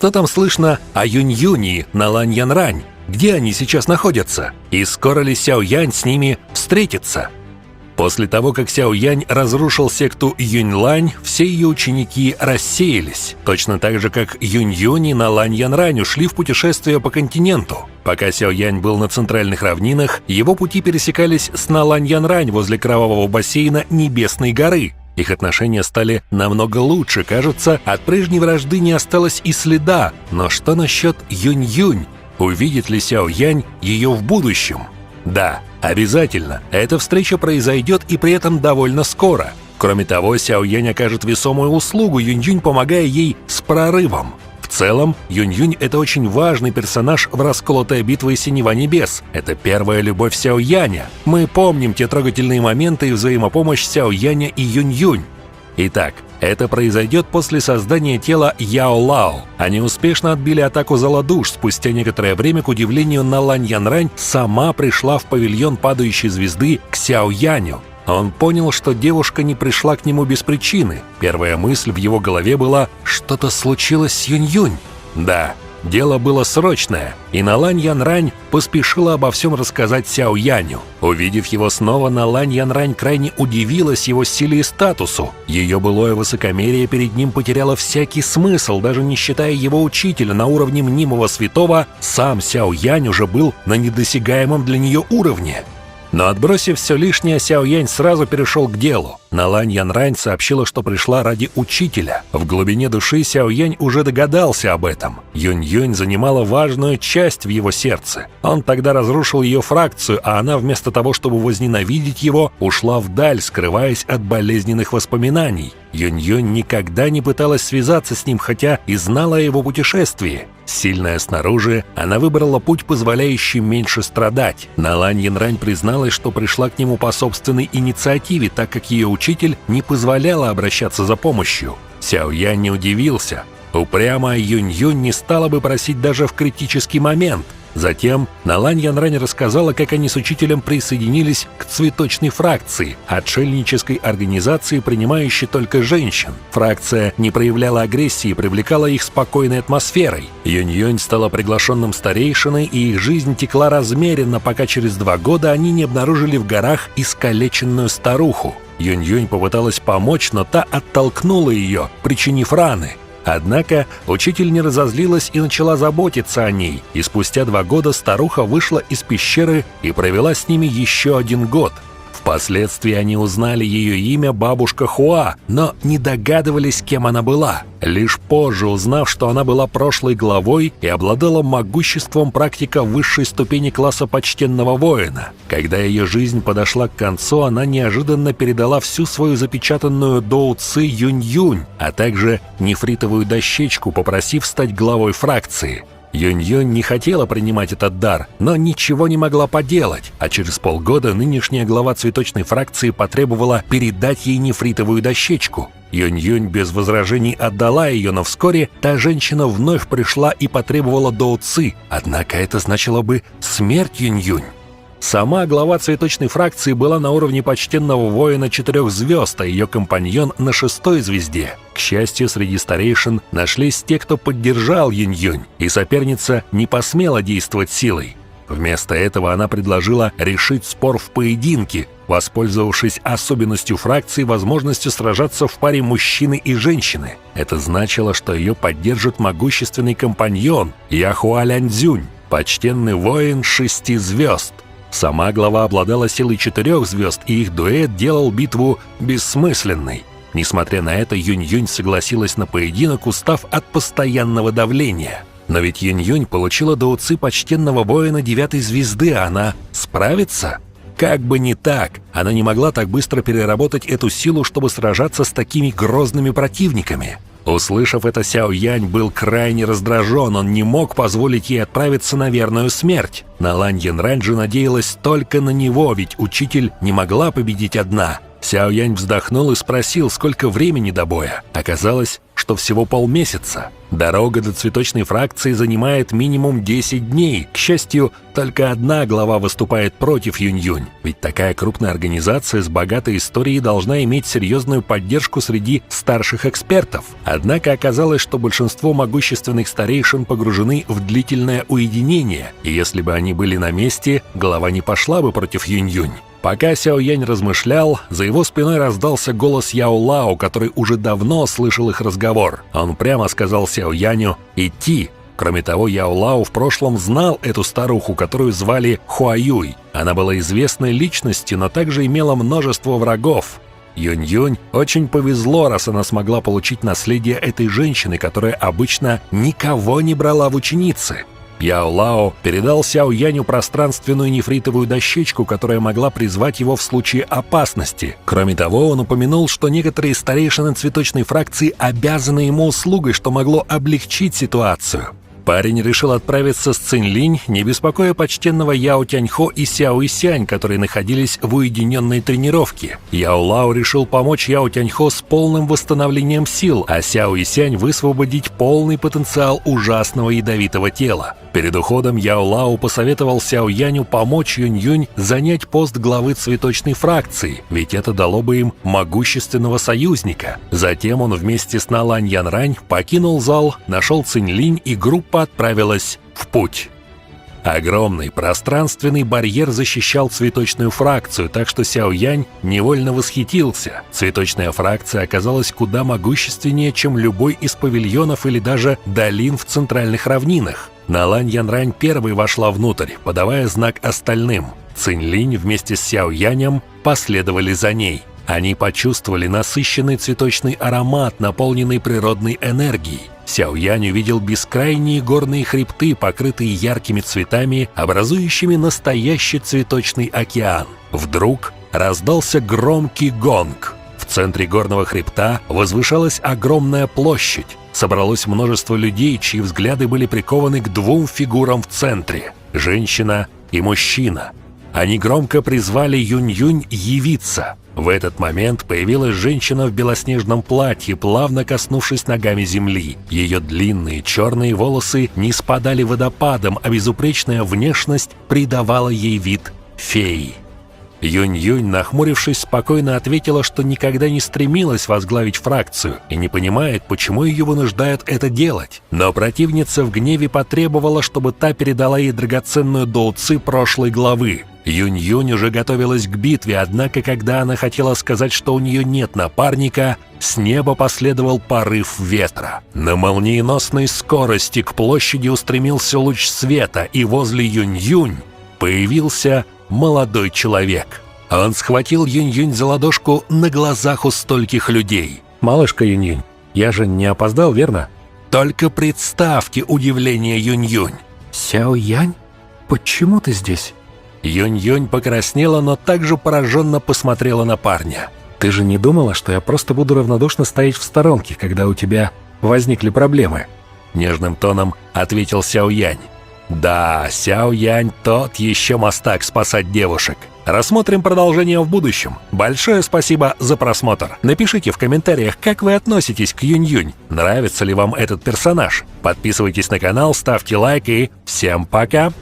Что там слышно о Юнь-Юнь и Налань-Янрань? Где они сейчас находятся? И скоро ли Сяо-Янь с ними встретится? После того, как Сяо-Янь разрушил секту Юнь-Лань, все ее ученики рассеялись, точно так же, как Юнь-Юнь и Налань-Янрань ушли в путешествие по континенту. Пока Сяо-Янь был на центральных равнинах, его пути пересекались с Налань-Янрань возле кровавого бассейна Небесной горы. Их отношения стали намного лучше, кажется, от прежней вражды не осталось и следа. Но что насчет Юнь-Юнь? Увидит ли Сяо-Янь ее в будущем? Да, обязательно. Эта встреча произойдет и при этом довольно скоро. Кроме того, Сяо-Янь окажет весомую услугу Юнь-Юнь, помогая ей с прорывом. В целом, Юнь-Юнь — это очень важный персонаж в расколотой битве Синего Небес. Это первая любовь Сяо-Яня. Мы помним те трогательные моменты и взаимопомощь Сяо-Яня и Юнь-Юнь. Итак, это произойдет после создания тела Яо-Лао. Они успешно отбили атаку Золодуш. Спустя некоторое время, к удивлению, Налань-Янрань сама пришла в павильон падающей звезды к Сяо-Яню. Он понял, что девушка не пришла к нему без причины. Первая мысль в его голове была: что-то случилось с Юнь-Юнь. Да, дело было срочное, и Налань-Янрань поспешила обо всем рассказать Сяо-Яню. Увидев его снова, Налань-Янрань крайне удивилась его силе и статусу. Ее былое высокомерие перед ним потеряло всякий смысл, даже не считая его учителя на уровне мнимого святого, сам Сяо-Янь уже был на недосягаемом для нее уровне. Но отбросив все лишнее, Сяо-Янь сразу перешел к делу. Налань-Янрань сообщила, что пришла ради учителя. В глубине души Сяо-Янь уже догадался об этом. Юнь-Юнь занимала важную часть в его сердце. Он тогда разрушил ее фракцию, а она вместо того, чтобы возненавидеть его, ушла вдаль, скрываясь от болезненных воспоминаний. Юнь-Юнь никогда не пыталась связаться с ним, хотя и знала о его путешествии. Сильная снаружи, она выбрала путь, позволяющий меньше страдать. Налань-Янрань призналась, что пришла к нему по собственной инициативе, так как ее учитель не позволяла обращаться за помощью. Сяо-Янь не удивился. Упрямая Юнь-Юнь не стала бы просить даже в критический момент. Затем Налань-Янрань рассказала, как они с учителем присоединились к цветочной фракции, отшельнической организации, принимающей только женщин. Фракция не проявляла агрессии и привлекала их спокойной атмосферой. Юнь-Юнь стала приглашенным старейшиной, и их жизнь текла размеренно, пока через 2 года они не обнаружили в горах искалеченную старуху. Юнь-Юнь попыталась помочь, но та оттолкнула ее, причинив раны. Однако учитель не разозлилась и начала заботиться о ней, и спустя 2 года старуха вышла из пещеры и провела с ними еще 1 год. Впоследствии они узнали ее имя бабушка Хуа, но не догадывались, кем она была. Лишь позже, узнав, что она была прошлой главой и обладала могуществом практика высшей ступени класса почтенного воина. Когда ее жизнь подошла к концу, она неожиданно передала всю свою запечатанную доу-ци Юнь-Юнь, а также нефритовую дощечку, попросив стать главой фракции. Юнь-Юнь не хотела принимать этот дар, но ничего не могла поделать, а через полгода нынешняя глава цветочной фракции потребовала передать ей нефритовую дощечку. Юнь-Юнь без возражений отдала ее, но вскоре та женщина вновь пришла и потребовала доу-ци, однако это значило бы смерть Юнь-Юнь. Сама глава цветочной фракции была на уровне почтенного воина 4 звезд, а ее компаньон на 6-й звезде. К счастью, среди старейшин нашлись те, кто поддержал Юнь-Юнь, и соперница не посмела действовать силой. Вместо этого она предложила решить спор в поединке, воспользовавшись особенностью фракции, возможностью сражаться в паре мужчины и женщины. Это значило, что ее поддержит могущественный компаньон Яхуа Ляньцзюнь, почтенный воин 6 звезд. Сама глава обладала силой 4 звезд, и их дуэт делал битву бессмысленной. Несмотря на это, Юнь-Юнь согласилась на поединок, устав от постоянного давления. Но ведь Юнь-Юнь получила доу-ци почтенного воина 9-й звезды, а она справится? Как бы не так, она не могла так быстро переработать эту силу, чтобы сражаться с такими грозными противниками. Услышав это, Сяо-Янь был крайне раздражен, он не мог позволить ей отправиться на верную смерть. Налань-Янрань же надеялась только на него, ведь учитель не могла победить одна. Сяо Янь вздохнул и спросил, сколько времени до боя. Оказалось, что всего полмесяца. Дорога до цветочной фракции занимает минимум 10 дней. К счастью, только одна глава выступает против Юнь-Юнь. Ведь такая крупная организация с богатой историей должна иметь серьезную поддержку среди старших экспертов. Однако оказалось, что большинство могущественных старейшин погружены в длительное уединение, и если бы они были на месте, глава не пошла бы против Юнь-Юнь. Пока Сяо Янь размышлял, за его спиной раздался голос Яо Лао, который уже давно слышал их разговор. Он прямо сказал Сяо Яню идти. Кроме того, Яо Лао в прошлом знал эту старуху, которую звали Хуа Юй. Она была известной личностью, но также имела множество врагов. Юнь-Юнь очень повезло, раз она смогла получить наследие этой женщины, которая обычно никого не брала в ученицы. Яо Лао передал Сяо Яню пространственную нефритовую дощечку, которая могла призвать его в случае опасности. Кроме того, он упомянул, что некоторые старейшины цветочной фракции обязаны ему услугой, что могло облегчить ситуацию. Парень решил отправиться с Цинь-Линь, не беспокоя почтенного Яо Тяньхо и Сяо Исянь, которые находились в уединенной тренировке. Яо Лао решил помочь Яо Тяньхо с полным восстановлением сил, а Сяо Исянь высвободить полный потенциал ужасного ядовитого тела. Перед уходом Яо Лао посоветовал Сяо Яню помочь Юнь-Юнь занять пост главы цветочной фракции, ведь это дало бы им могущественного союзника. Затем он вместе с Налань Янрань покинул зал, нашел Цинь-Линь, и группа отправилась в путь. Огромный пространственный барьер защищал цветочную фракцию, так что Сяо Янь невольно восхитился. Цветочная фракция оказалась куда могущественнее, чем любой из павильонов или даже долин в центральных равнинах. Налань Янрань первой вошла внутрь, подавая знак остальным. Цинь-Линь вместе с Сяо Янем последовали за ней. Они почувствовали насыщенный цветочный аромат, наполненный природной энергией. Сяо Янь увидел бескрайние горные хребты, покрытые яркими цветами, образующими настоящий цветочный океан. Вдруг раздался громкий гонг. В центре горного хребта возвышалась огромная площадь. Собралось множество людей, чьи взгляды были прикованы к двум фигурам в центре – женщина и мужчина. Они громко призвали Юнь-Юнь явиться. В этот момент появилась женщина в белоснежном платье, плавно коснувшись ногами земли. Ее длинные черные волосы не спадали водопадом, а безупречная внешность придавала ей вид феи. Юнь-Юнь, нахмурившись, спокойно ответила, что никогда не стремилась возглавить фракцию и не понимает, почему ее вынуждают это делать. Но противница в гневе потребовала, чтобы та передала ей драгоценную доуци прошлой главы. Юнь-Юнь уже готовилась к битве, однако, когда она хотела сказать, что у нее нет напарника, с неба последовал порыв ветра. На молниеносной скорости к площади устремился луч света, и возле Юнь-Юнь появился молодой человек. Он схватил Юнь-Юнь за ладошку на глазах у стольких людей. «Малышка Юнь-Юнь, я же не опоздал, верно?» Только представьте удивление Юнь-Юнь. «Сяо Янь? Почему ты здесь?» Юнь-Юнь покраснела, но также пораженно посмотрела на парня. «Ты же не думала, что я просто буду равнодушно стоять в сторонке, когда у тебя возникли проблемы?» Нежным тоном ответил Сяо Янь. Да, Сяо Янь тот еще мастак спасать девушек. Рассмотрим продолжение в будущем. Большое спасибо за просмотр. Напишите в комментариях, как вы относитесь к Юнь-Юнь. Нравится ли вам этот персонаж? Подписывайтесь на канал, ставьте лайк и всем пока!